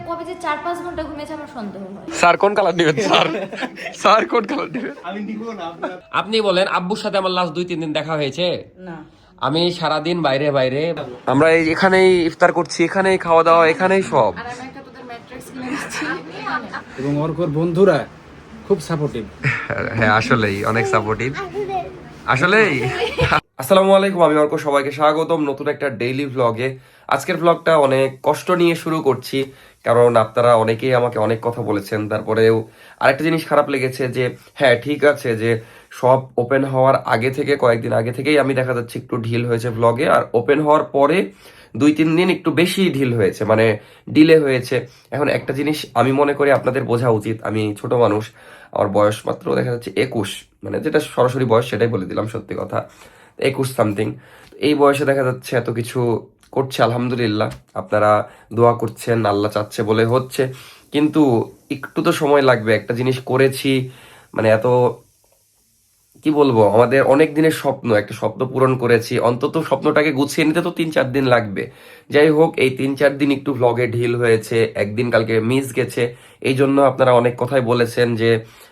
কবে যে 4-5 ঘন্টা ঘুমিয়েছে আমার সন্দেহ হয়। স্যার কোন কালার নেবেন স্যার? স্যার কোন কালার নেবেন? আমি নিব না। আপনি বলেন, আব্বুর সাথে আমার লাস্ট 2-3 দিন দেখা হয়েছে? না। আমি সারাদিন বাইরে বাইরে, আমরা এখানেই ইফতার করছি, এখানেই খাওয়া দাওয়া, এখানেই সব। আর আমি একটা তোদের ম্যাট্রিক্স কিনে দিচ্ছি। এবং অর্কর বন্ধুরা খুব সাপোর্টিভ। হ্যাঁ আসলেই অনেক সাপোর্টিভ, আসলেই। আসসালামু আলাইকুম, আমি অর্ক, সবাইকে স্বাগতম নতুন একটা ডেইলি ভ্লগে। আজকের ভ্লগটা অনেক কষ্ট নিয়ে শুরু করছি, কারণ আপনারা অনেকেই আমাকে অনেক কথা বলেছেন। তারপরেও আরেকটা জিনিস খারাপ লেগেছে যে হ্যাঁ ঠিক আছে যে সব ওপেন হওয়ার আগে থেকে কয়েকদিন আগে থেকেই আমি দেখা যাচ্ছে একটু ঢিল হয়েছে ভ্লগে, আর ওপেন হওয়ার পরে 2-3 দিন একটু বেশি ঢিল হয়েছে, মানে ডিলে হয়েছে। এখন একটা জিনিস আমি মনে করি আপনাদের বোঝা উচিত, আমি ছোট মানুষ, আমার বয়স মাত্র দেখা যাচ্ছে 21, মানে যেটা সরাসরি বয়স সেটাই বলে দিলাম, সত্যি কথা 21 সামথিং। এই বয়সে দেখা যাচ্ছে এত কিছু করছে, আলহামদুলিল্লাহ। আপনারা দোয়া করছেন, আল্লাহ চাচ্ছে বলে হচ্ছে, কিন্তু একটু তো সময় লাগবে। একটা জিনিস করেছি, মানে এত কি বলবো, আমাদের অনেক দিনের স্বপ্ন, একটা স্বপ্ন পূরণ করেছি, অন্তত স্বপ্নটাকে গুছিয়ে নিতে তো 3-4 দিন লাগবে। যাই হোক, এই 3-4 দিন একটু ভ্লগে ঢিল হয়েছে, একদিন কালকে মিস গেছে। এই জন্য আপনারা অনেক কথাই বলেছেন, যে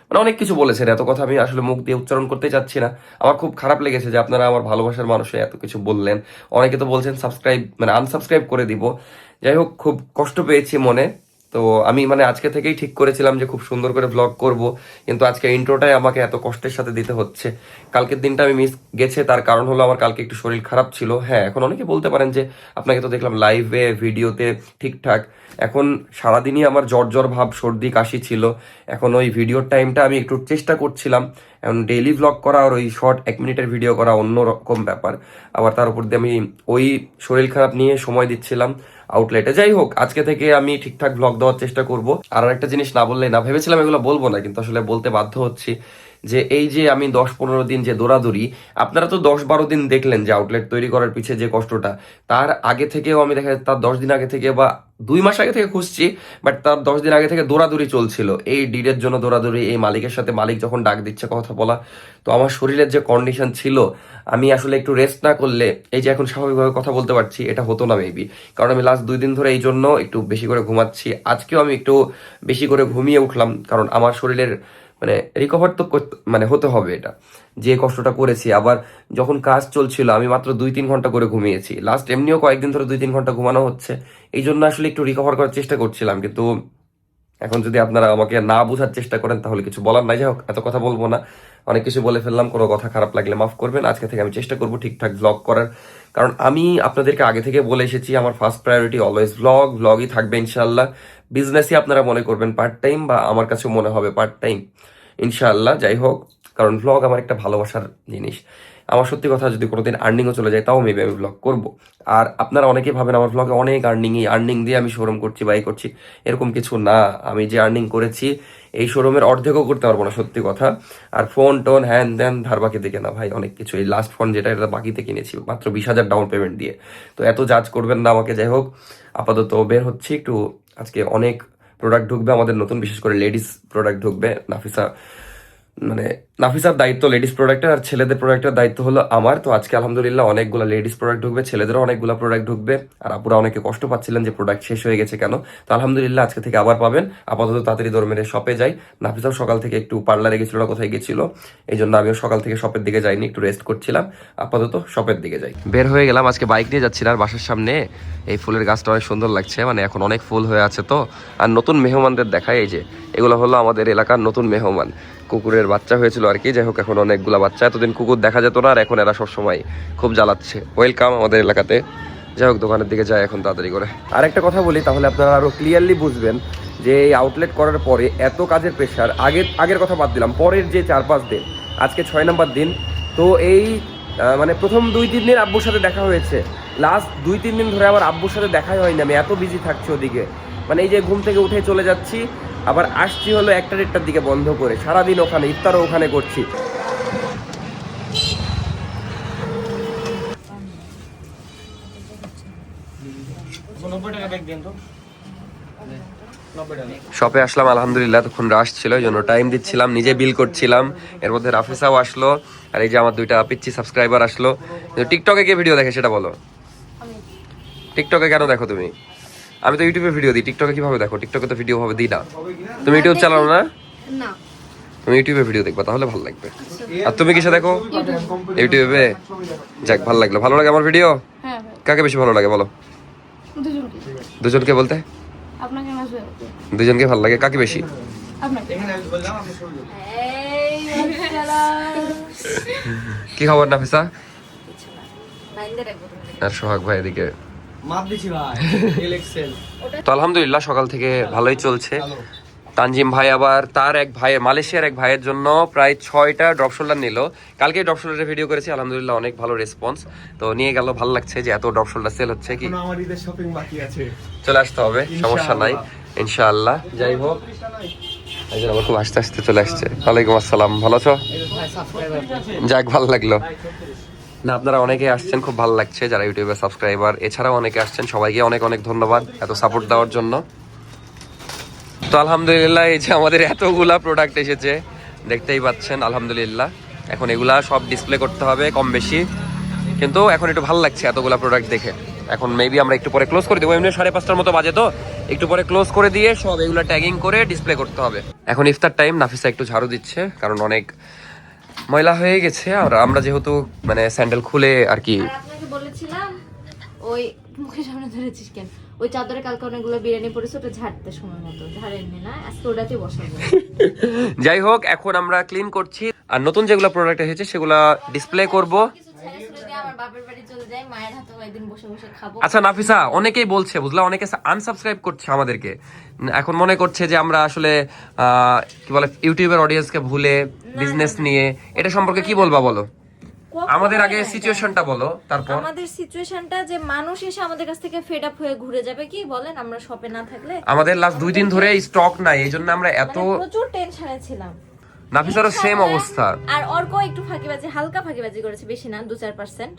মানে অনেক কিছু বলেছেন, এত কথা আমি আসলে মুখ দিয়ে উচ্চারণ করতে চাচ্ছি না। আমার খুব খারাপ লেগেছে যে আপনারা আমার ভালোবাসার মানুষে এত কিছু বললেন। অনেকে তো বলছেন সাবস্ক্রাইব, মানে আনসাবস্ক্রাইব করে দিব। যাই হোক, খুব কষ্ট পেয়েছি মনে। তো আমি মানে আজকে থেকেই ঠিক করেছিলাম যে খুব সুন্দর করে ব্লগ করব, কিন্তু আজকে ইন্ট্রোটাই আমাকে এত কষ্টের সাথে দিতে হচ্ছে। কালকের দিনটা আমি মিস গেছে, তার কারণ হলো আমার কালকে একটু শরীর খারাপ ছিল। হ্যাঁ, এখন অনেকে বলতে পারেন যে আপনাকে তো দেখলাম লাইভে ভিডিওতে ঠিকঠাক, এখন সারাদিনই আমার জ্বর জ্বর ভাব, সর্দি কাশি ছিল। এখন ওই ভিডিওর টাইমটা আমি একটু চেষ্টা করছিলাম, এখন ডেইলি ব্লগ করা আর ওই শর্ট 1 মিনিটের ভিডিও করা অন্য রকম ব্যাপার। আবার তার উপর দিয়ে আমি ওই শরীর খারাপ নিয়ে সময় দিচ্ছিলাম আউটলেটে। যাই হোক, আজকে থেকে আমি ঠিকঠাক ব্লগ দেওয়ার চেষ্টা করব। আর একটা জিনিস না বললে না, ভেবেছিলাম এগুলো বলবো না, কিন্তু আসলে বলতে বাধ্য হচ্ছি, যে এই যে আমি 10-15 দিন যে দৌড়াদৌড়ি, আপনারা তো 10-12 দিন দেখলেন যে আউটলেট তৈরি করার পিছে যে কষ্টটা, তার আগে থেকেও আমি দেখা তার 10 দিন আগে থেকে বা 2 মাস আগে থেকে খুঁজছি, বাট তার 10 দিন আগে থেকে দৌড়াদৌড়ি চলছিল, এই ডিডের জন্য দৌড়াদৌড়ি, এই মালিকের সাথে, মালিক যখন ডাক দিচ্ছে কথা বলা। তো আমার শরীরের যে কন্ডিশন ছিল, আমি আসলে একটু রেস্ট না করলে এই যে এখন স্বাভাবিকভাবে কথা বলতে পারছি, এটা হতো না মেবি। কারণ আমি লাস্ট 2 দিন ধরে এই জন্য একটু বেশি করে ঘুমাচ্ছি। আজকেও আমি একটু বেশি করে ঘুমিয়ে উঠলাম, কারণ আমার শরীরের মানে রিকভার তো মানে হতে হবে, এটা যে কষ্টটা করেছি। আবার যখন কাজ চলছিল আমি মাত্র 2-3 ঘন্টা করে ঘুমিয়েছি লাস্ট, এমনিও কয়েকদিন ধরে 2-3 ঘন্টা ঘুমানো হচ্ছে। এই জন্য আসলে একটু রিকভার করার চেষ্টা করছিলাম, কিন্তু এখন যদি আপনারা আমাকে না বোঝার চেষ্টা করেন তাহলে কিছু বলার নাই। যাই হোক, এত কথা বলবো না, অনেক কিছু বলে ফেললাম, কোনো কথা খারাপ লাগলে মাফ করবেন। আজকে থেকে আমি চেষ্টা করবো ঠিকঠাক ব্লগ করার, কারণ আমি আপনাদেরকে আগে থেকে বলে এসেছি আমার ফার্স্ট প্রায়োরিটি অলওয়েজ ব্লগই থাকবে ইনশাল্লাহ। বিজনেসই আপনারা মনে করবেন পার্ট টাইম, বা আমার কাছে মনে হবে পার্ট টাইম ইনশাআল্লাহ। যাই হোক, কারণ ভ্লগ আমার একটা ভালোবাসার জিনিস। আমার সত্যি কথা, যদি কোনোদিন আর্নিংও চলে যায় তাও মেবি আমি ভ্লগ করবো। আর আপনারা অনেকেই ভাবেন আমার ভ্লগে অনেক আর্নিং দিয়ে আমি শোরুম করছি বা এই করছি, এরকম কিছু না। আমি যে আর্নিং করেছি এই শোরুমের অর্ধেকও করতে পারবো না, সত্যি কথা। আর ফোন টোন হ্যান ত্যান ধার বাকিতে কেনা ভাই, অনেক কিছু। এই লাস্ট ফোন যেটা, এটা বাকিতে কিনেছি মাত্র 20,000 ডাউন পেমেন্ট দিয়ে। তো এত জাজ করবেন না আমাকে। যাই হোক, আপাতত বের হচ্ছে একটু, আজকে অনেক প্রোডাক্ট ঢুকবে আমাদের নতুন, বিশেষ করে লেডিস প্রোডাক্ট ঢুকবে। নাফিসার দায়িত্ব লেডিস প্রোডাক্টের, আর ছেলেদের প্রোডাক্টের দায়িত্ব হলো আমার। তো আজকে আলহামদুলিল্লাহ অনেকগুলো লেডিস প্রোডাক্ট ঢুকবে, ছেলেদেরও অনেকগুলো প্রোডাক্ট ঢুকবে। আর আপুরা অনেকে কষ্ট পাচ্ছিলেন যে প্রোডাক্ট শেষ হয়ে গেছে কেন, তো আলহামদুলিল্লাহ আজকে থেকে আবার পাবেন। আপাতত তাড়াতাড়ি দৌড় মেরে শপে যাই। নাফিসাও সকাল থেকে একটু পার্লারে গেছিল না কোথায় গেছিল, এই জন্য আমিও সকাল থেকে শপের দিকে যাইনি, একটু রেস্ট করছিলাম। আপাতত শপের দিকে যাই। বের হয়ে গেলাম, আজকে বাইক নিয়ে যাচ্ছিলাম। আর বাসার সামনে এই ফুলের গাছটা অনেক সুন্দর লাগছে, মানে এখন অনেক ফুল হয়ে আছে। তো আর নতুন মেহমানদের দেখায়, এই যে এগুলো হলো আমাদের এলাকার নতুন মেহমান, কুকুরের বাচ্চা হয়েছিল আর কি। যাই হোক, এখন অনেকগুলা বাচ্চা, এতদিন কুকুর দেখা যেত না, আর এখন এরা সবসময় খুব জ্বালাচ্ছে। ওয়েলকাম আমাদের এলাকাতে। যাই হোক, দোকানের দিকে যাই এখন তাড়াতাড়ি করে। আর একটা কথা বলি, তাহলে আপনারা আরো ক্লিয়ারলি বুঝবেন যে এই আউটলেট করার পরে এত কাজের প্রেশার। আগের কথা বাদ দিলাম, পরের যে 4-5 দিন, আজকে 6 নম্বর দিন। তো এই মানে প্রথম 2-3 দিন আব্বুর সাথে দেখা হয়েছে, লাস্ট 2-3 দিন ধরে আমার আব্বুর সাথে দেখাই হয়নি। আমি এত বিজি থাকছি ওদিকে, মানে এই যে ঘুম থেকে উঠে চলে যাচ্ছি, আবার আসছি হলো 1টা-1টার দিকে বন্ধ করে, সারাদিন ওখানে, ইফতারও ওখানে করছি। শপে আসলাম আলহামদুলিল্লাহ, তখন রাশ ছিল, এই জন্য টাইম দিচ্ছিলাম, নিজে বিল করছিলাম। এর মধ্যে রাফিসাও আসলো, আর এই যে আমার 2টা পিচ্ছি সাবস্ক্রাইবার আসলো। টিকটকে কে ভিডিও দেখে সেটা বলো, টিকটকে কেন দেখো তুমি? আমি তো ইউটিউবে ভিডিও দিই, টিকটকে কিভাবে দেখো? টিকটকে তো ভিডিও ভাবে দিই না। তুমি ইউটিউব চালাও না? না তুমি ইউটিউবে ভিডিও দেখবা, তাহলে ভালো লাগবে। আর তুমি কিসে দেখো? ইউটিউবে। যাক, ভালো লাগলো। ভালো লাগে আমার ভিডিও? হ্যাঁ ভাই কাকে বেশি ভালো লাগে বলো? দুজনকে। দুজনকে বলতে? আপনাকে মাসবে দুজনকে ভালো লাগে। কাকে বেশি? আপনাকে। এই কি খবর নাফিসা? কিছু না লাইন দিয়ে রাখবো তুমি। আর সোহাগ ভাই এদিকে। মাপ দিছি ভাই এলএক্সএল। তো আলহামদুলিল্লাহ সকাল থেকে ভালোই চলছে। তানজিম ভাই আবার তার এক ভাইয়ের, মালয়েশিয়ার এক ভাইয়ের জন্য প্রায় 6টা ড্রপ শোল্ডার নিল। কালকে ড্রপ শোল্ডারের ভিডিও করেছি, আলহামদুলিল্লাহ অনেক ভালো রেসপন্স। তো নিয়ে গেল, ভালো লাগছে যে এত ড্রপ শোল্ডার সেল হচ্ছে। কি আমার ঈদের শপিং বাকি আছে, চলে আসতে হবে, সমস্যা নাই ইনশাআল্লাহ। যাই হোক, একজন আবার খুব আস্তে আস্তে চলে আসছে। ওয়ালাইকুম আসসালাম, ভালো আছো? যাক, ভালো লাগলো। না, আপনারা অনেকে আসছেন, খুব ভালো লাগছে যারা ইউটিউবে সাবস্ক্রাইবার, এছাড়াও অনেকে আসছেন। সবাইকে অনেক অনেক ধন্যবাদ এত সাপোর্ট দেওয়ার জন্য। তো আলহামদুলিল্লাহ এই যে আমাদের এতগুলা প্রোডাক্ট এসেছে, দেখতেই পাচ্ছেন আলহামদুলিল্লাহ। এখন এগুলা সব ডিসপ্লে করতে হবে কম বেশি, কিন্তু এখন একটু ভালো লাগছে এতগুলা প্রোডাক্ট দেখে। এখন মেবি আমরা একটু পরে ক্লোজ করে দেবো, এমনি 5:30টার মতো বাজে, তো একটু পরে ক্লোজ করে দিয়ে সব এগুলা ট্যাগিং করে ডিসপ্লে করতে হবে। এখন ইফতার টাইম, নাফিসা একটু ঝাড়ু দিচ্ছে কারণ অনেক ময়লা হয়ে গেছে। আর আমরা যেহেতু মানে স্যান্ডেল খুলে আর কি, আর আপনাকে বলেছিলাম ওই মুখের সামনে ধরেছিস কেন? ওই চাদরে কালকে অনেকগুলো বিরিয়ানি পড়েছে, ওটা ঝাড়তে সময় মতো ঝাড়েননি না, আজকে ওটাতে বসাবো। যাই হোক এখন আমরা ক্লিন করছি। আর নতুন যেগুলো প্রোডাক্ট এসেছে সেগুলা ডিসপ্লে করব। কিছু ছেড়ে ছুড়ে দিয়ে আমার বাপের বাড়ি চলে যাই, মায়ের হাতে একদিন বসে বসে খাবো। আচ্ছা নাফিসা, অনেকেই বলছে বুঝলা, অনেকে আনসাবস্ক্রাইব করছে আমাদেরকে। এখন মনে করছে যে আমরা আসলে কি বলে ইউটিউবের অডিয়েন্সকে ভুলে বিজনেস নিয়ে, এটা সম্পর্কে কি বলবা বলো? আমাদের আগে সিচুয়েশনটা বলো, তারপর আমাদের সিচুয়েশনটা যে মানুষ এসে আমাদের কাছ থেকে ফেড আপ হয়ে ঘুরে যাবে, কি বলেন? আমরা শপে না থাকলে আমাদের লাস্ট 2 দিন ধরে স্টক নাই, এই জন্য আমরা এত, মানে প্রচুর টেনশনে ছিলাম। নাফিসারও সেম অবস্থা। আর অর্ক একটু ফাঁকিবাজি, হালকা ফাঁকিবাজি করেছে, বেশি না, 2-4%।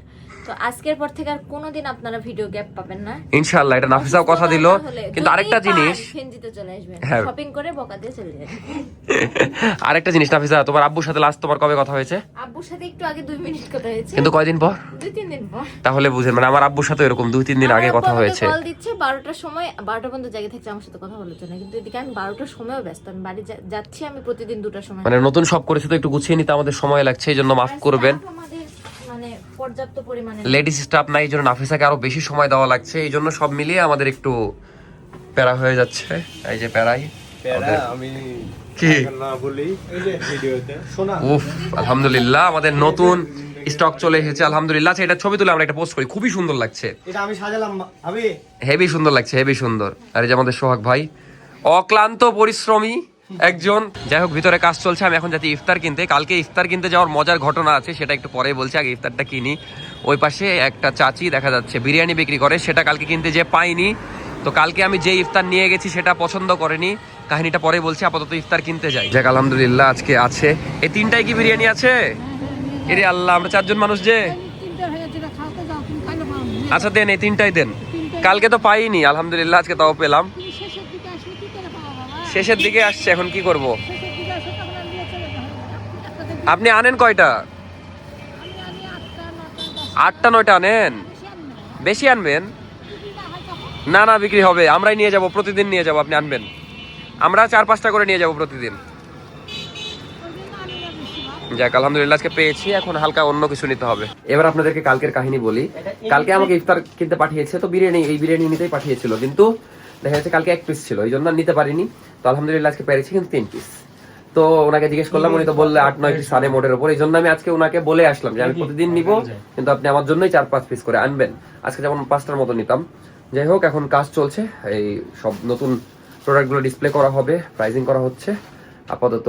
তো আজকের পর থেকে আর কোনোদিন আপনারা ভিডিও গ্যাপ পাবেন না ইনশাআল্লাহ, এটা নাফিসাও কথা দিল। কিন্তু আরেকটা জিনিস, ফেনজিতে চলে আসবেন, হ্যাঁ। শপিং করে বকা দিয়ে চলে যাবেন। আরেকটা জিনিস নাফিসা, তোমার আব্বুর সাথে লাস্ট তোমার কবে কথা হয়েছে? আব্বুর সাথে একটু আগে 2 মিনিট কথা হয়েছে, কিন্তু কয়দিন পর? 2-3 দিন পর। তাহলে বুঝেন, মানে আমার আব্বুর সাথে এরকম 2-3 দিন আগে কথা হয়েছে। কল দিচ্ছে 12টার সময়, 12টা পর্যন্ত জায়গা থাকছে আমার সাথে কথা বলার জন্য, কিন্তু এদিকে আমি 12টার সময়ও ব্যস্ত। আমি বাড়ি যাচ্ছি, আমি প্রতিদিন 2টার সময়। মানে নতুন সব করেছে তো একটু গুছিয়ে নিতে আমাদের সময় লাগছে, এই জন্য মাফ করবেন। আর আমাদের মানে পর্যাপ্ত পরিমাণে লেডিস স্টাফ নাই, এই জন্য নাফিসাকে আরো বেশি সময় দেওয়া লাগছে, এই জন্য সব মিলিয়ে আমাদের একটু প্যারা হয়ে যাচ্ছে। এই যে প্যারাই আমি কি না বলি এই যে ভিডিওতে শোনা। উফ, আলহামদুলিল্লাহ আমাদের নতুন স্টক চলে এসেছে আলহামদুলিল্লাহ। আচ্ছা, এটা ছবি তুলে আমরা একটা পোস্ট করি, খুবই সুন্দর লাগছে, এটা আমি সাজালাম ভাবি, হেভি সুন্দর লাগছে, হেভি সুন্দর। আর এই যে আমাদের সোহাগ ভাই, অক্লান্ত পরিশ্রমী একজন। যাই হোক, ভিতরে কাজ চলছে, আমি এখন যাচ্ছি ইফতার কিনতে। কালকে ইফতার কিনতে যাওয়ার মজার ঘটনা আছে, সেটা একটু পরে বলছি, আগে ইফতারটা কিনি। ওই পাশে একটা চাচি দেখা যাচ্ছে বিরিয়ানি বিক্রি করে, সেটা কালকে কিনতে যে পাইনি। তো কালকে আমি যে ইফতার নিয়ে গেছি সেটা পছন্দ করেনি, কাহিনীটা পরে বলছি, আপাতত ইফতার কিনতে যাই। যাক আলহামদুলিল্লাহ আজকে আছে। এই 3টাই কি বিরিয়ানি আছে? এরে আল্লাহ, আমরা 4 জন মানুষ যে। আচ্ছা দেন, এই 3টাই দেন। কালকে তো পাইনি, আলহামদুলিল্লাহ আজকে তাও পেলাম। শেষের দিকে আসছে, এখন কি করব? আপনি আনেন কয়টা? 8টা-9টা আনেন, বেশি আনবেন না? না, বিক্রি হবে, আমরাই নিয়ে যাব, প্রতিদিন নিয়ে যাব, আপনি আনবেন। আমরা 4-5টা করে নিয়ে যাব প্রতিদিন। যাক আলহামদুলিল্লাহ আজকে পেয়েছি, এখন হালকা অন্য কিছু নিতে হবে। এবার আপনাদেরকে কালকের কাহিনী বলি। কালকে আমাকে ইফতার কিনতে পাঠিয়েছে, তো এই বিরিয়ানি নিতেই পাঠিয়েছিল, কিন্তু দেখা যাচ্ছে কালকে 1 পিস ছিল, এই জন্য নিতে পারিনি। তো আলহামদুলিল্লাহ আজকে পেরেছি, কিন্তু 3 পিস। তো ওনাকে জিজ্ঞেস করলাম, উনি তো বললে 8-9 পিস আনে মোটের উপর, এই জন্য আমি আজকে ওনাকে বলে আসলাম যে আমি প্রতিদিন নিব, কিন্তু আপনি আমার জন্যই 4-5 পিস করে আনবেন। আজকে যেমন 5টার মতো নিতাম। যাই হোক, এখন কাজ চলছে, এই সব নতুন প্রোডাক্টগুলো ডিসপ্লে করা হবে, প্রাইজিং করা হচ্ছে। আপাতত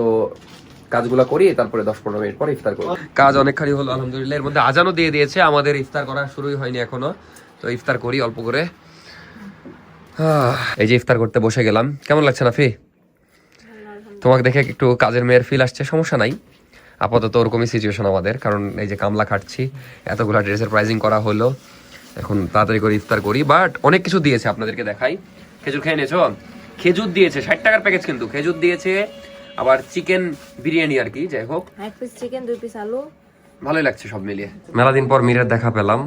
কাজগুলো করি, তারপরে 10-15 মিনিট পরে ইফতার করব। কাজ অনেকখানি হলো আলহামদুলিল্লাহ, এর মধ্যে আজানও দিয়ে দিয়েছে, আমাদের ইফতার করা শুরুই হয়নি এখনো। তো ইফতার করি অল্প করে। এই যে ইফতার করতে বসে গেলাম। কেমন লাগছে নাফি? তোমাকে দেখে একটু কাজের মেয়ের ফিল আসছে, সমস্যা নাই, আপাতত ওরকমই সিচুয়েশন আমাদের, কারণ এই যে কামলা খাটছি, এতগুলা ড্রেসের প্রাইজিং করা হলো, এখন তাড়াতাড়ি করে ইফতার করি। বাট অনেক কিছু দিয়েছে, আপনাদেরকে দেখাই। খেজুর খেয়ে নিয়েছো? খেজুর দিয়েছে, 60 টাকার প্যাকেজ, কিন্তু খেজুর দিয়েছে, আবার চিকেন বিরিয়ানি আর কি। যাই হোক, 1 পিস চিকেন, 2 পিস আলু, ভালোই লাগছে সব মিলিয়ে। মেলা দিন পর মীরের দেখা পেলাম,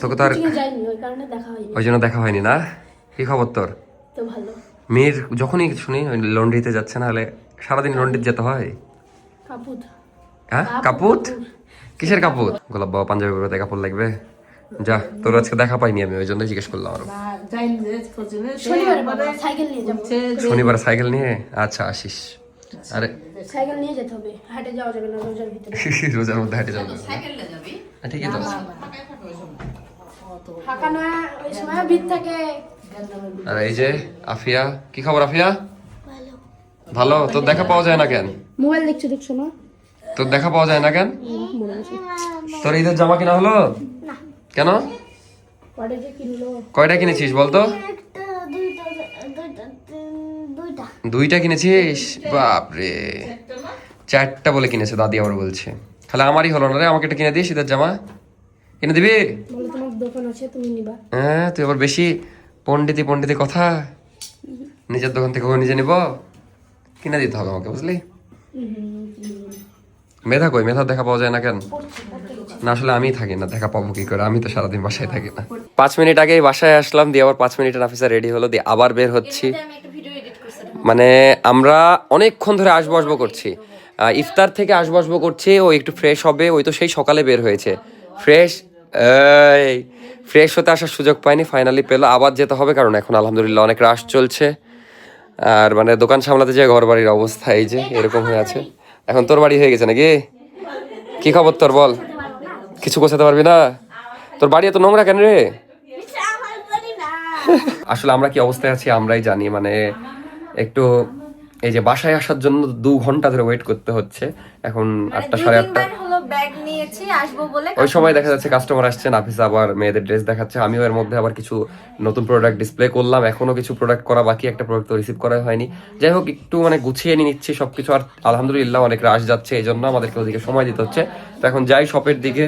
তোকে তো আর যাইনি, ওই কারণে দেখা হয়নি। ওই জন্য দেখা হয়নি না। কি খবর তোর? তো ভালো। মেয়ের যখনই শুনি ওই লন্ড্রিতে যাচ্ছে, না হলে সারাদিন লন্ড্রিতে যেতে হয়। কাপুত। হ্যাঁ কাপুত? কিসের কাপুত? গোলাপ বাবা পাঞ্জাবি পরে কাপড় লাগবে। যা, তোর আজকে দেখা পাইনি আমি, ওই জন্য জিজ্ঞেস করলাম আরো। শনিবার সাইকেল নিয়ে? আচ্ছা আসিস। আরে সাইকেল নিয়ে যেতে হবে, হাটে যাওয়া যাবে না রোজার ভিতরে। রোজার মধ্যে হাঁটে যাবো। ঠিকই তো আছে। ফাঁকা নয় ওই সময় ভিড় থাকে। আর এই যে আফিয়া, কি খবর আফিয়া? ভালো। তোর দেখা পাওয়া যায় না কেন? মোবাইল দেখছো না? তোর দেখা পাওয়া যায় না কেন? তোর ঈদের জামা কিনা হলো? কেন? পরে যে কিনলো কয়টা কিনেছিস বলতো? দুইটা কিনেছিস? বাপরে, 4টা বলে কিনেছে দাদি আবার বলছে। তাহলে আমারই হলো না রে, আমাকে একটা কিনে দিস ঈদের জামা। কিনে দিবি? বলে তোমার দোকান আছে তুমি নিবা। হ্যাঁ, তুই আবার বেশি পণ্ডিতি কথা। নিজের দোকান থেকে নিজে নিব? কিনে দিতে হবে আমাকে, বুঝলি? মেধা কই? মেধা দেখা পাওয়া যায় না কেন? না আসলে আমি থাকি না, দেখা পাবো কি করে? আমি তো সারাদিন বাসায় থাকি না। 5 মিনিট আগেই বাসায় আসলাম, দিয়ে আবার 5 মিনিটে নাফিসা রেডি হলো, দিয়ে আবার বের হচ্ছি। আমি একটা ভিডিও এডিট করছি। মানে আমরা অনেকক্ষণ ধরে আসবো করছি, ইফতার থেকে আসবো করছি। ও একটু ফ্রেশ হবে, ওই তো সেই সকালে বের হয়েছে। ফ্রেশ হতে আসার সুযোগ পাইনি, ফাইনালি পেলো। আবার যেতে হবে, কারণ এখন আলহামদুলিল্লাহ অনেক রাশ চলছে। আর মানে দোকান সামলাতে যে ঘর বাড়ির অবস্থা এই যে এরকম হয়ে আছে। এখন তোর বাড়ি হয়ে গেছে নাকি? কি খবর তোর বল? কিছু গোছাতে পারবি না? তোর বাড়ি এত নোংরা কেন রে? আসলে আমরা কি অবস্থায় আছি আমরাই জানি। মানে একটু এই যে বাসায় আসার জন্য 2 ঘন্টা ধরে ওয়েট করতে হচ্ছে। এখন 8টা 8:30 হলো ব্যাগ নিয়েছি আসবো বলে। ওই সময় দেখা যাচ্ছে কাস্টমার আসছে, নাফিসা আবার মেয়েদের ড্রেস দেখাচ্ছে, আমিও এর মধ্যে আবার কিছু নতুন প্রোডাক্ট ডিসপ্লে করলাম। এখনো কিছু প্রোডাক্ট করা বাকি, একটা প্রোডাক্ট তো রিসিভ করা হয়নি। যাই হোক, একটু মানে গুছিয়ে নিয়ে নিচ্ছি সবকিছু। আর আলহামদুলিল্লাহ অনেক রাশ যাচ্ছে, এই জন্য আমাদেরকে ওদিকে সময় দিতে হচ্ছে। তো এখন যাই শপের দিকে,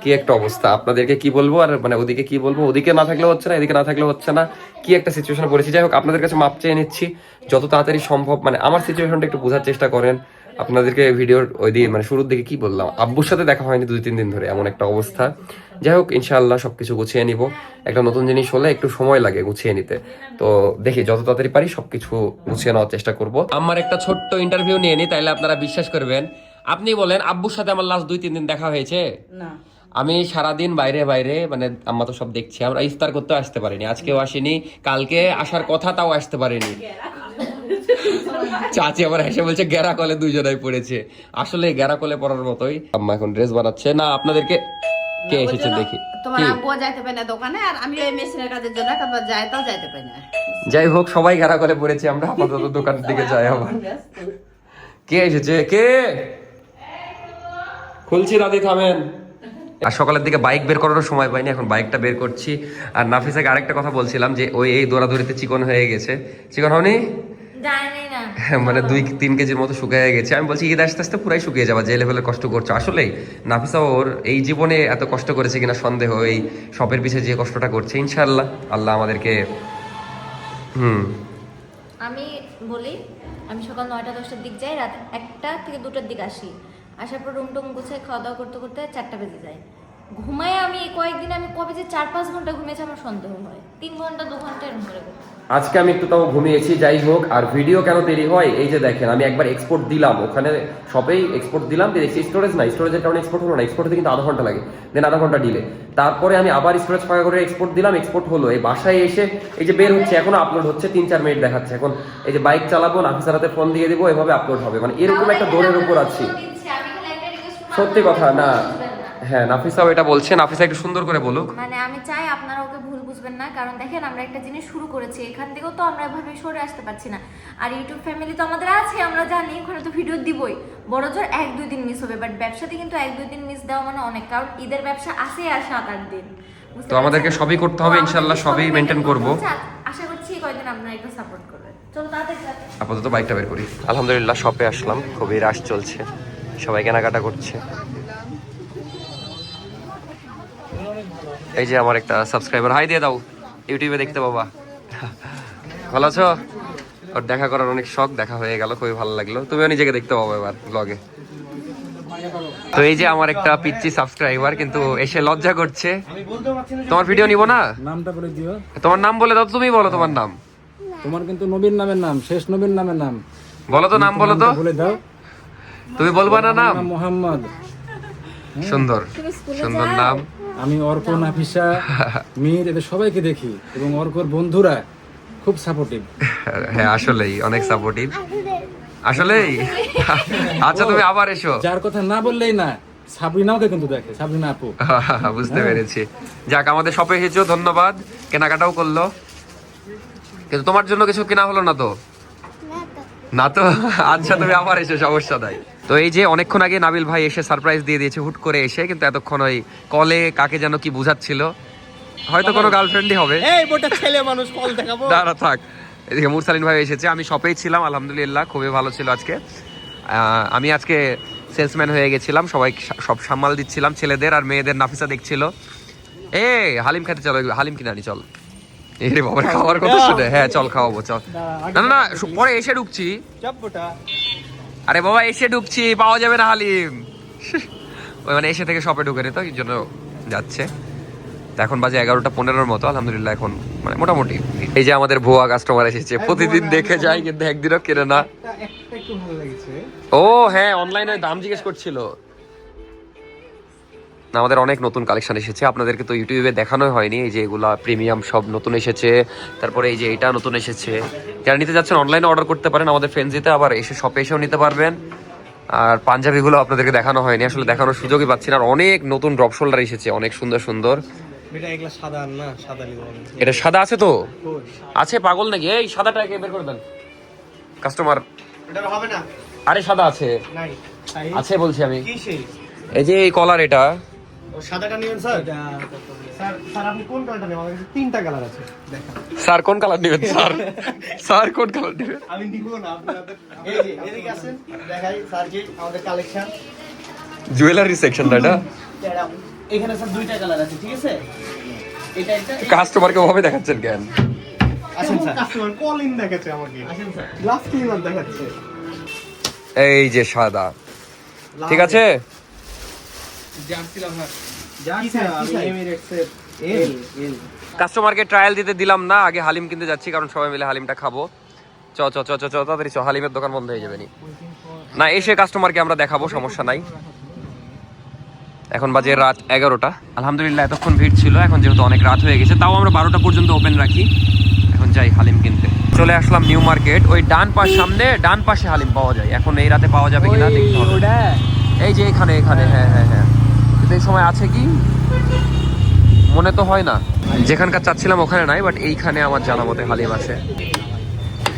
কি একটা অবস্থা আপনাদেরকে কি বলবো। আর মানে ওদিকে কি বলবো, ওদিকে না থাকলেও হচ্ছে না, এদিকে না থাকলেও হচ্ছে না, কি একটা সিচুয়েশনে পড়েছি। যাই হোক, আপনাদের কাছে মাপ চেয়ে নিচ্ছি যত তাড়াতাড়ি সম্ভব। মানে আমার সিচুয়েশনটা একটু বোঝার চেষ্টা করেন। আপনাদেরকে ভিডিওর ওই দিন মানে শুরুর দিকে কি বললাম, আব্বুর সাথে দেখা হয়নি 2-3 দিন ধরে, এমন একটা অবস্থা। যাই হোক, ইনশাআল্লাহ সবকিছু গুছিয়ে নিব। একটা নতুন জিনিস হলে একটু সময় লাগে গুছিয়ে নিতে, তো দেখি যত তাড়াতাড়ি পারি সবকিছু গুছিয়ে নেওয়ার চেষ্টা করব। আমার একটা ছোট্ট ইন্টারভিউ নিয়ে নি, তাইলে আপনারা বিশ্বাস করবেন। আপনি বলেন, আব্বুর সাথে আমার লাস্ট 2-3 দিন দেখা হয়েছে? না। আমি সারাদিন বাইরে মানে আম্মা তো সব দেখছি। আমরা ইফতার করতে আসতে পারিনি, আজকেও আসিনি, কালকে আসার কথা তাও আসতে পারিনি। চাচি আবার হেসে বলছে গেরা কলে 2 জনাই পড়েছে। আসলে গেরা কলে পড়ার মতোই। আম্মা এখন ড্রেস বানাচ্ছে। না আপনাদেরকে কে এসেছে দেখি। তোমার আব্বু যাইতে পারে না দোকানে, আর আমি ওই মেশিনের কাজের জন্য কতবার যাই তাও যাইতে পারি না। যাই হোক, সবাই গেরা কলে পড়েছে, আমরা আপাতত দোকানের দিকে যাই। আবার কে এসেছে? কে? খুলছি দাদি, থামেন। আর সকালের দিকে বাইক বের করার সময় পাইনি, এখন বাইকটা বের করছি। আর নাফিসাকে আরেকটা কথা বলছিলাম যে ওই এই দৌড়াদৌড়িতে চিকন হয়ে গেছে। চিকন হওনি? জানি না, মানে 2-3 কেজির মতো শুকিয়ে গেছে। আমি বলছি ঈদ আস্তে আস্তে পুরাই শুকিয়ে যাবে, যে লেভেলের কষ্ট করছো। আসলেই নাফিসা ওর এই জীবনে এত কষ্ট করেছে কিনা সন্দেহ, এই শপের পিছে যে কষ্টটা করছে। ইনশাআল্লাহ আল্লাহ আমাদেরকে আমি বলি, আমি সকাল 9টা-10টার দিক যাই, রাত 1টা থেকে 2টার দিক আসি। আসার পর রুম টুম গুছিয়ে খাওয়া দাওয়া করতে করতে 4টা বেজে যায়। ঘুমায় আমি কয়েকদিন আমি কবে যে 4-5 ঘন্টা ঘুমিয়েছি আমার সন্দেহ হয়। 3 ঘন্টা 2 ঘন্টা এরকম করে। আজকে আমি একটু তাও ঘুমিয়েছি। যাই হোক, আর ভিডিও কেন দেরি হয়, এই যে দেখেন আমি একবার এক্সপোর্ট দিলাম, ওখানে শপেই এক্সপোর্ট দিলাম, দেখছি স্টোরেজ নাই, স্টোরেজের কারণে এক্সপোর্ট হলো না। এক্সপোর্ট হতে কিন্তু আধা ঘন্টা লাগে, দেন আধা ঘন্টা ডিলে। তারপরে আমি আবার স্টোরেজ ফাঁকা করে এক্সপোর্ট দিলাম, এক্সপোর্ট হলো। এই বাসায় এসে এই যে বের হচ্ছে, এখনো আপলোড হচ্ছে, 3-4 মিনিট দেখাচ্ছে। এখন এই যে বাইক চালাবো, নাফিসার হাতে ফোন দিয়ে দিব, এভাবে আপলোড হবে। মানে এরকম একটা দৌড়ের উপর আছি, সত্যি কথা না। হ্যাঁ, নাফিসাও এটা বলছে, নাফিসা একটু সুন্দর করে বলুক। মানে আমি চাই আপনারা ওকে ভুল বুঝবেন না, কারণ দেখেন আমরা একটা জিনিস শুরু করেছি, এখান থেকেও তো আমরা এভাবে সরে আসতে পারছি না। আর ইউটিউব ফ্যামিলি তো আমাদের আছে, আমরা জানি ওখানে তো ভিডিও দিবই, বড় জোর 1-2 দিন মিস হবে। বাট ব্যবসাতে কিন্তু 1-2 দিন মিস দেওয়া মানে অনেক, কারণ ঈদের ব্যবসা আছে আর 7-8 দিন। তো আমাদেরকে সবই করতে হবে, ইনশাআল্লাহ সবই মেনটেন করব। আশা করছি কয়েকদিন আপনারা একটু সাপোর্ট করবেন। চলো তাড়াতাড়ি আপাতত বাইকটা বের করি। আলহামদুলিল্লাহ শপে আসলাম, খুবই রাশ চলছে, সবাই কেনাকাটা করছে। এই যে আমার একটা সাবস্ক্রাইবার, হাই দিয়ে দাও, ইউটিউবে দেখতে বাবা। ভালো আছো? ওর দেখা করার অনেক শখ, দেখা হয়ে গেল, খুবই ভালো লাগলো। তুমিও নিজেকে দেখতে পাবো এবার ব্লগে। তো এই যে আমার একটা পিচ্চি সাবস্ক্রাইবার কিন্তু এসে লজ্জা করছে। আমি বলতে পারছি না। তোমার ভিডিও নিব না? নামটা বলে দিও। তোমার নাম বলে দাও, তুমি বলো তোমার নাম। তোমার কিন্তু নবীর নামের নাম, শেষ নবীর নামের নাম বলো তো, নাম বলো তো। বলে দাও। তুমি বলবা না নাম? মোহাম্মদ। সুন্দর সুন্দর নাম। আমি অর্ক, নাফিসা, মীর এদের সবাইকে দেখি এবং অর্কর বন্ধুরা খুব সাপোর্টিভ। হ্যাঁ আসলেই অনেক সাপোর্টিভ। আসলেই আচ্ছা তুমি আবার এসো। যার কথা না বললেই না, সাবরিনাওকে কিন্তু দেখে, সাবরিনা আপু। বুঝতে পেরেছি। যাক, আমাদের শপে এসেছো, ধন্যবাদ। কেনাকাটাও করলো, কিন্তু তোমার জন্য কিছু কেনা হলো না তো? না তো? আচ্ছা তুমি আবার এসো, সমস্যা নাই। তো এই যে অনেকক্ষণ আগে নাবিল ভাই এসে সারপ্রাইজ দিয়ে দিয়েছে হুট করে এসে, কিন্তু এতক্ষণ ওই কলে কাকে যেন কি বুঝাচ্ছিল, হয়তো কোনো গার্লফ্রেন্ডই হবে। এই বোটা ছেলে মানুষ কল দেখাবো। দাঁড়া থাক। এদিকে মুরসালিন ভাই এসেছে, আমি শপেই ছিলাম, আলহামদুলিল্লাহ খুবই ভালো ছিল আজকে। আমি আজকে সেলসম্যান হয়ে গেছিলাম, সবাই সব সামাল দিচ্ছিলাম, ছেলেদের আর মেয়েদের। নাফিসা দেখছিল, এ হালিম খেতে চলো, হালিম কিনে আনি চল। এরে বাবার খাওয়ার কথা শুনে, হ্যাঁ চল খাওয়াবো চল। না না না, পরে এসে ঢুকছি। চাপ বোটা। আরে বাবা এসে ঢুকছি, পাওয়া যাবে না হালিম। ওই মানে এসে থেকে শপে ঢুকে তো, এই জন্য যাচ্ছে। এখন বাজে 11:15 মতো, আলহামদুলিল্লাহ এখন মানে মোটামুটি। এই যে আমাদের ভুয়া কাস্টমার এসেছে, প্রতিদিন দেখে যায় কিন্তু একদিনও কেনে না। একটা একটু ভালো লেগেছে। ও হ্যাঁ, অনলাইনে দাম জিজ্ঞেস করছিল। না, আমাদের অনেক নতুন কালেকশন এসেছে, আপনাদেরকে তো ইউটিউবে দেখানো হয়নি। এই যে এগুলা প্রিমিয়াম সব নতুন এসেছে, তারপরে এই যে এটা নতুন এসেছে। যারা নিতে যাচ্ছেন অনলাইনে অর্ডার করতে পারেন আমাদের ফ্রেন্ডজিতে, আবার এসে শপে এসেও নিতে পারবেন। আর পাঞ্জাবিগুলো আপনাদেরকে দেখানো হয়নি, আসলে দেখানোর সুযোগই পাচ্ছি না। আর অনেক নতুন ড্রপ শোল্ডার এসেছে, অনেক সুন্দর সুন্দর। এটা এগুলা সাদা না, সাদা নিব। এটা সাদা আছে তো? আছে, পাগল নাকি? এই সাদাটাকে বের করে দেন কাস্টমার। এটা হবে না। আরে সাদা আছে, নাই। আছে বলছি আমি। কি সেই? এই যে এই কলার, এটা ও সাদাটা নিবেন স্যার? স্যার স্যার আপনি কোন কালারটা নেবেন? আমাদের কাছে 3টা কালার আছে। দেখেন। স্যার কোন কালার নেবেন? স্যার স্যার কোন কালার নেবেন? আমি নিব না, আপনাদের এই যে এদিকে আসেন, দেখাই স্যার জি আমাদের কালেকশন। জুয়েলারি সেকশনটা এটা। এখানে স্যার 2টা কালার আছে, ঠিক আছে? এটা একটা কাস্টমারকে ওভাবে দেখাচ্ছেন কেন? আসেন স্যার। কাস্টমার কল ইন দেখাচ্ছে আমাকে। আসেন স্যার। গ্লাস ক্লিনার দেখাচ্ছে। এই যে সাদা, ঠিক আছে। কাস্টমারকে ট্রায়াল দিতে দিলাম না, আগে হালিম কিনতে যাচ্ছি, কারণ সবাই মিলে হালিমটা খাবো। চ চ চ চ চ তাড়াতাড়ি চ, হালিমের দোকান বন্ধ হয়ে যাবে নি। না, এসে কাস্টমারকে আমরা দেখাবো, সমস্যা নাই। এখন বাজে রাত 11টা। আলহামদুলিল্লাহ এতক্ষণ ভিড় ছিল, এখন যেহেতু অনেক রাত হয়ে গেছে, তাও আমরা 12টা পর্যন্ত ওপেন রাখি। এখন যাই হালিম কিনতে। চলে আসলাম নিউ মার্কেট, ওই ডান পাশ সামনে, ডান পাশে হালিম পাওয়া যায়। এখন এই রাতে পাওয়া যাবে কিনা দেখতে হবে। এই যে এখানে এখানে, হ্যাঁ হ্যাঁ হ্যাঁ। কিন্তু এই সময় আছে কি মনে তো হয় না। যেখানকার চাচ্ছিলাম ওখানে নাই, বাট এইখানে আমার জানা মতে হালিম আছে।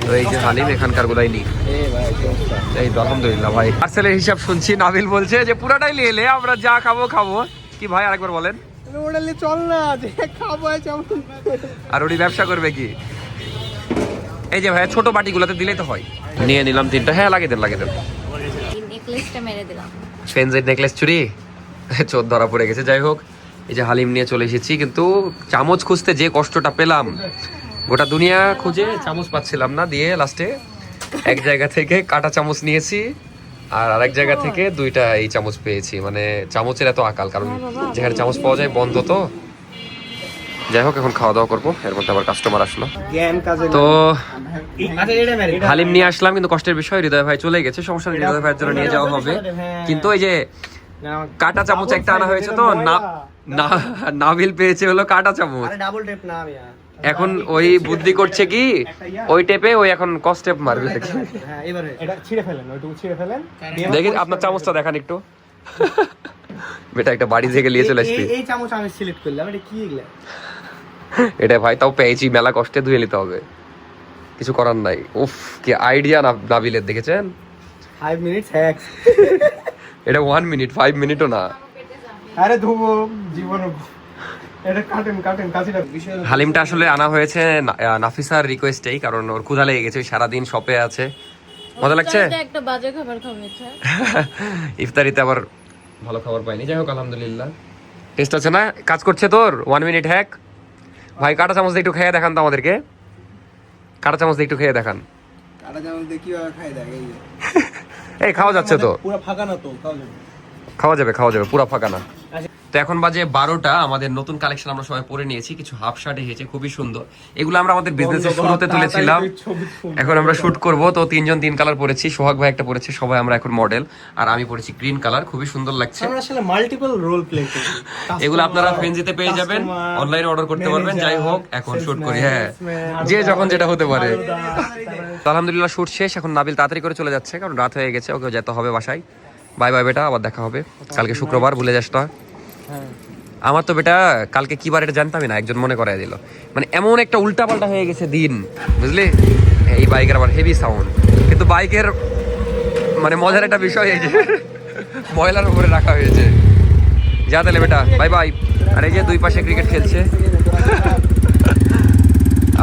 তো এই যে হালিম এখানকার গুলাই নি। এই তো আলহামদুলিল্লাহ ভাই। পার্সেলের হিসাব শুনছি, নাবিল বলছে যে পুরাটাই নিয়ে এলে, আমরা যা খাবো খাবো। কি ভাই আরেকবার বলেন। ওটালে চল না, যে খাবো আছে আমরা। আর উনি ব্যবসা করবে কি? এই যে ভাই ছোট বাটিগুলোতে দিলেই তো হয়। নিয়ে নিলাম 3টা। হ্যাঁ লাগিয়ে দেন লাগিয়ে দেন। নেকলেসটা মেরে দিলাম। ফেন্সের নেকলেস চুরি, চোর ধরা পড়ে গেছে। যাই হোক, এই যে হালিম নিয়ে চলে এসেছি, কিন্তু চামচ খুঁজতে যে কষ্টটা পেলাম, গোটা দুনিয়া খুঁজে চামচ পাচ্ছিলাম না। দিয়ে লাস্টে এক জায়গা থেকে কাটা চামচ নিয়েছি, আর আরেক জায়গা থেকে 2টা এই চামচ পেয়েছি। মানে চামচের এত আকাল, কারণ যেখানে চামচ পাওয়া যায় বন্ধ তো। যাই হোক, এখন খাওয়া দাওয়া করবো, এর মধ্যে আবার কাস্টমার আসলো। জ্ঞান কাজে তো আচ্ছা এটা মেরে হালিম নিয়ে আসলাম, কিন্তু কষ্টের বিষয় হৃদয় ভাই চলে গেছে। সমস্যা নেই, হৃদয় ভাইয়ের জন্য নিয়ে যাওয়া হবে। কিন্তু এই যে কাটা চামচ একটা আনা হয়েছে, তো না নাবিল পেয়েছে হলো কাটা চামচ। আরে ডাবল টেপ না আমি। এখন ওই বুদ্ধি করছে কি, ওই টেপে ওই এখন কস টেপ মারবে। হ্যাঁ এবারে এটা ছিঁড়ে ফেলেন, ওইটুকু ছিঁড়ে ফেলেন। দেখি আপনার চামচটা দেখান একটু। বেটা একটা বাড়ি থেকে নিয়ে চলে আসবি। এই চামচ আমি সিলেক্ট করলাম, এটা কি এগুলা? এটা ভাই তাও পেয়েছি, মেলা কষ্টে ধুয়ে নিতে হবে, কিছু করার নাই। উফ কি আইডিয়া নাবিলের, দেখেছেন? 5 মিনিটস হ্যাক্স। এটা 1 মিনিট, 5 মিনিটও না। আরে ধুবো জীবন। এটা কাটেন কাটেন কাছিটা বিষয়। হালিমটা আসলে আনা হয়েছে নাফিসার রিকোয়েস্টেই, কারণ ওর ক্ষুধা লেগে গেছে, সারাদিন শপে আছে। মজা লাগছে? একটা বাজে খাবার খাওয়াচ্ছে। ইফতারিতে আবার ভালো খাবার পাইনি। যাই হোক আলহামদুলিল্লাহ, টেস্ট আছে না? কাজ করছে তোর 1 মিনিট হ্যাক। ভাই কাটা চামচ দিয়ে একটু খেয়ে দেখান তো আমাদেরকে, কাটা চামচ দিয়ে একটু খেয়ে দেখান। কাটা চামচ দিয়ে কিভাবে খাই দেয়? এই যে এই খাওয়া যাচ্ছে তো? পুরো ফাঁকা না তো, খাওয়া যাবে। খাওয়া যাবে পুরো ফাঁকা না। তো এখন বাজে 12টা, আমাদের নতুন কালেকশন আমরা সবাই পরে নিয়েছি, কিছু হাফ শার্ট এসেছে খুবই সুন্দর, এগুলো আমরা আমাদের বিজনেসের শুরুতে তুলেছিলাম, এখন আমরা শুট করব। তো 3জন 3 কালার পরেছি, সোহাগ ভাই একটা পরেছে, সবাই আমরা এখন মডেল, আর আমি পরেছি গ্রিন কালার, খুবই সুন্দর লাগছে। আমরা আসলে মাল্টিপল রোল প্লে করি, এগুলো আপনারা ফেন্সিতে পেয়ে যাবেন, অনলাইনে অর্ডার করতে পারবেন। যাই হোক এখন শুট করি, হ্যাঁ যে যখন যেটা হতে পারে। তো আলহামদুলিল্লাহ শুট শেষ, এখন নাবিল তাড়াতাড়ি করে চলে যাচ্ছে কারণ রাত হয়ে গেছে, ওকে যেতে হবে বাসায়। বাই বাই বেটা, আবার দেখা হবে কালকে শুক্রবার, ভুলে যাস না। আমার তো বেটা কালকে কি বার এটা জানতামই না, একজন মনে করাই দিল, মানে এমন একটা উল্টাপাল্টা হয়ে গেছে দিন, বুঝলি। এই বাইকের আবার হেভি সাউন্ড, কিন্তু বাইকের মানে মজার একটা বিষয় এই যে ময়লার উপরে রাখা হয়েছে। যা তাহলে বেটা, বাই বাই। আর এই যে দুই পাশে ক্রিকেট খেলছে,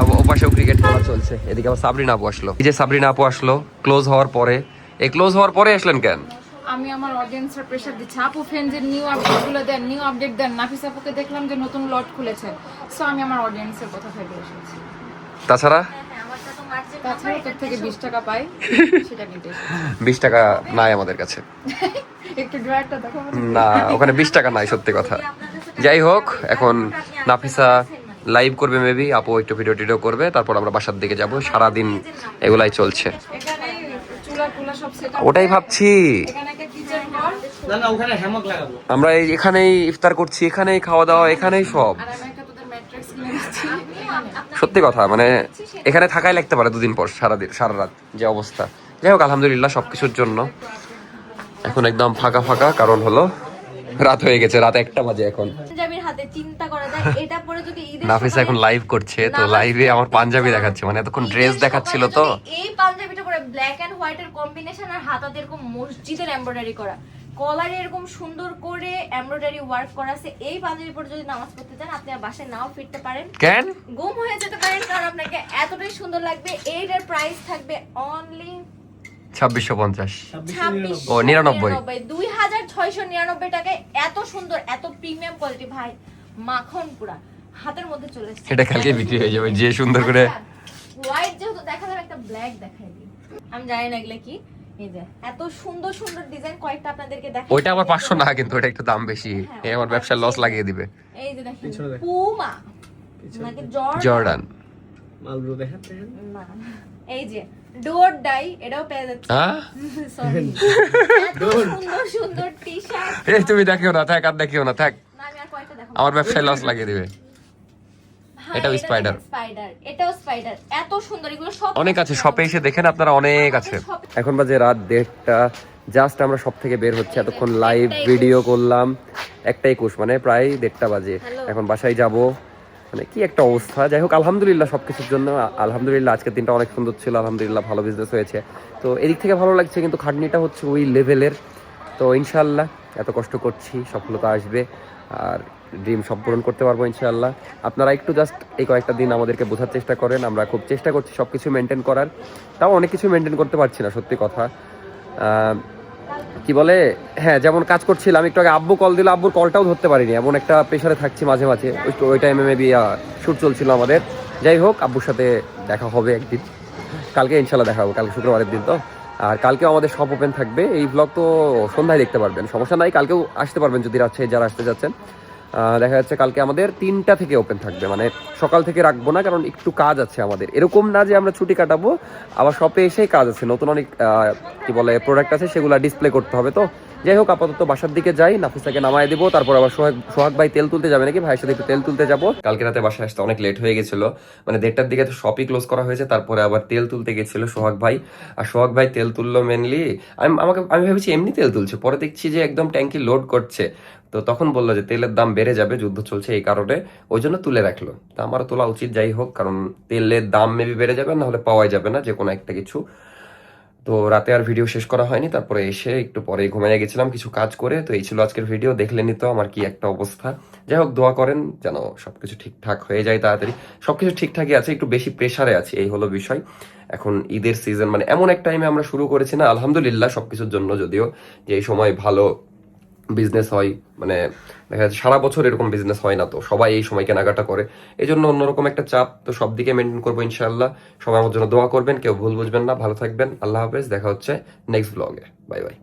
ও পাশেও ক্রিকেট খেলা চলছে। এদিকে আবার সাবরিনা আপু আসলো, এই যে সাবরিনা আপু আসলো ক্লোজ হওয়ার পরে। এই ক্লোজ হওয়ার পরে আসলেন কেন? আমি আমার অডিয়েন্সের প্রেসার দিচ্ছি, আপু ফ্রেন্ডসের নিউ আপডেটগুলো দেন, নিউ আপডেট দেন। নাফিস আপুকে দেখলাম যে নতুন লট খুলেছে, সো আমি আমার অডিয়েন্সের কথা ভেবে এসেছি। তাছাড়া তাছাড়া তোর থেকে 20 টাকা পাই, সেটা নিতে এসেছি। 20 টাকা নাই আমাদের কাছে, একটু ড্রয়ারটা দেখো না ওখানে 20 টাকা নাই, সত্যি কথা। যাই হোক এখন নাফিসা লাইভ করবে মেবি, আপু একটু ভিডিও টিডিও করবে, তারপর আমরা বাসার দিকে যাব। সারাদিন এগুলাই চলছে, এখানে চুলা টুলা সব সেট আপ, ওটাই ভাবছি। এখানে একটা কিচেন ঘর, না না ওখানে হ্যামক লাগাবো, আমরা এখানেই ইফতার করছি, এখানেই খাওয়া দাওয়া, এখানেই সব। আর আমি একটা তোদের ম্যাট্রিক্স কিনে দিচ্ছি। সত্যি কথা, মানে এখানে থাকাই লাগতে পারে দুদিন পর, সারা রাত যে অবস্থা। যাই হোক আলহামদুলিল্লাহ সবকিছুর জন্য এখন একদম ফাঁকা ফাঁকা, কারণ হলো রাত হয়ে গেছে, রাত 1টা বাজে এখন। পাঞ্জাবির হাতে চিন্তা করা যায়, এটা পরে যদি ঈদের নাফিসা এখন লাইভ করছে, তো লাইভে আমার পাঞ্জাবি দেখাচ্ছে, মানে এতক্ষণ ড্রেস দেখাচ্ছিল তো। এই পাঞ্জাবিটা পরে ব্ল্যাক এন্ড হোয়াইট এর কম্বিনেশন, আর হাতাতে এরকম মসজিদের এমব্রয়ডারি করা, কলারে এরকম সুন্দর করে এমব্রয়ডারি ওয়ার্ক করা আছে। এই পাঞ্জাবি পরে যদি নামাজ পড়তে চান, আপনি আর বাসায় নাও ফিরতে পারেন, কেন গুম হয়ে যেতে পারেন, কারণ আপনাকে এতটাই সুন্দর লাগবে। এইটার প্রাইস থাকবে অনলি 2650। 26 ও 99 2699 টাকায়। এত সুন্দর, এত প্রিমিয়াম কোয়ালিটি ভাই, মাখন পুরা হাতের মধ্যে চলে এসেছে। এটা কালকে বিক্রি হয়ে যাবে, যে সুন্দর করে। হোয়াইট যেহেতু দেখা যাবে, একটা ব্ল্যাক দেখাই দিই। আমি জানি না এগুলা কি, এই যে এত সুন্দর সুন্দর ডিজাইন, কয়েকটা আপনাদেরকে দেখাই। ওইটা আবার 500 না, কিন্তু ওটা একটু দাম বেশি, এই আমার ব্যবসায় লস লাগিয়ে দিবে। এই যে দেখেন পুমা নাকি জর্ডান, মালব্রো দেখাতে না, এই যে ডোর ডাই, এটাও পেয়ে যাচ্ছে। হ্যাঁ সরি, এত সুন্দর সুন্দর টি-শার্ট। এই তুমি দেখিও না, থাক আর দেখিও না, থাক, না আমি আর কয়েকটা দেখাবো। আমার ব্যবসায় লস লাগিয়ে দিবে। হ্যাঁ, এটাও এটা স্পাইডার। দেখেন, স্পাইডার, এটাও স্পাইডার, এত সুন্দর, এগুলো সব অনেক আছে, শপে এসে দেখেন আপনারা, অনেক আছে। এখন বাজে রাত 1:30, জাস্ট আমরা সব থেকে বের হচ্ছে, এতক্ষণ লাইভ ভিডিও করলাম, 1:21 মানে প্রায় 1:30 বাজে। এখন বাসায় যাব, মানে কি একটা অবস্থা। যাই হোক আলহামদুলিল্লাহ সবকিছুর জন্য আলহামদুলিল্লাহ, আজকের দিনটা অনেক সুন্দর ছিল, আলহামদুলিল্লাহ ভালো বিজনেস হয়েছে, তো এদিক থেকে ভালো লাগছে, কিন্তু খাটনিটা হচ্ছে ওই লেভেলের। তো ইনশাআল্লাহ এত কষ্ট করছি, সফলতা আসবে, আর ড্রিম সব পূরণ করতে পারবো ইনশাআল্লাহ। আপনারা একটু জাস্ট এই কয়েকটা দিন আমাদেরকে বোঝার চেষ্টা করেন, আমরা খুব চেষ্টা করছি সব কিছু মেনটেন করার, তাও অনেক কিছু মেনটেন করতে পারছি না, সত্যি কথা। কি বলে, হ্যাঁ যেমন কাজ করছিলাম, একটু আগে আব্বু কল দিল, আব্বুর কলটাও ধরতে পারিনি, এমন একটা প্রেশারে থাকছি মাঝে মাঝে। ওই টাইমে মেবি শ্যুট চলছিল আমাদের। যাই হোক আব্বুর সাথে দেখা হবে একদিন, কালকে ইনশাল্লাহ দেখা হবে, কালকে শুক্রবারের দিন তো। আর কালকেও আমাদের সব ওপেন থাকবে, এই ব্লগ তো সন্ধ্যায় দেখতে পারবেন, সমস্যা নাই, কালকেও আসতে পারবেন যদি রাজশাহী যারা আসতে যাচ্ছেন। দেখা যাচ্ছে কালকে আমাদের 3টা থেকে ওপেন থাকবে, মানে সকাল থেকে রাখবো না, কারণ একটু কাজ আছে আমাদের, এরকম না যে আমরা ছুটি কাটাবো, আবার শপে এসেই কাজ আছে, নতুন অনেক কি বলে প্রোডাক্ট আছে, সেগুলো ডিসপ্লে করতে হবে। তো যাই হোক আপাতত বাসার দিকে যাই, নাফিসাকে নামায় দিব, তারপর আবার সোহাগ ভাই তেল তুলতে যাবে নাকি, ভাইয়ের সাথে একটু তেল তুলতে যাবো। কালকে রাতে বাসায় আসতে অনেক লেট হয়ে গেছিল, মানে 1:30টার দিকে তো শপই ক্লোজ করা হয়েছে, তারপরে আবার তেল তুলতে গেছিল সোহাগ ভাই। আর সোহাগ ভাই তেল তুললো মেনলি, আমি ভেবেছি এমনি তেল তুলছে, পরে দেখছি যে একদম ট্যাঙ্কি লোড করছে। তো তখন বললো যে তেলের দাম বেড়ে যাবে, যুদ্ধ চলছে এই কারণে, ওই জন্য তুলে রাখলো। তা আমারও তোলা উচিত, যাই হোক, কারণ তেলের দাম মেবি বেড়ে যাবে, না হলে পাওয়াই যাবে না যে কোনো একটা কিছু। তো রাতে আর ভিডিও শেষ করা হয়নি, তারপরে এসে একটু পরে ঘুমিয়ে গেছিলাম কিছু কাজ করে। তো এই ছিল আজকের ভিডিও, দেখলেনই তো আমার কি একটা অবস্থা। যাই হোক দোয়া করেন যেন সবকিছু ঠিকঠাক হয়ে যায় তাড়াতাড়ি, সবকিছু ঠিকঠাকই আছে, একটু বেশি প্রেসারে আছে, এই হলো বিষয়। এখন ঈদের সিজন, মানে এমন এক টাইমে আমরা শুরু করেছি না, আলহামদুলিল্লাহ সবকিছুর জন্য, যদিও যে এই সময় ভালো বিজনেস হয়, মানে দেখা যাচ্ছে সারা বছর এরকম বিজনেস হয় না, তো সবাই এই সময় কেনাকাটা করে, এই জন্য অন্যরকম একটা চাপ। তো সব দিকে মেনটেন করবো ইনশাআল্লাহ। সবাই আমার জন্য দোয়া করবেন, কেউ ভুল বুঝবেন না, ভালো থাকবেন, আল্লাহ হাফেজ, দেখা হচ্ছে নেক্সট ব্লগে, বাই বাই।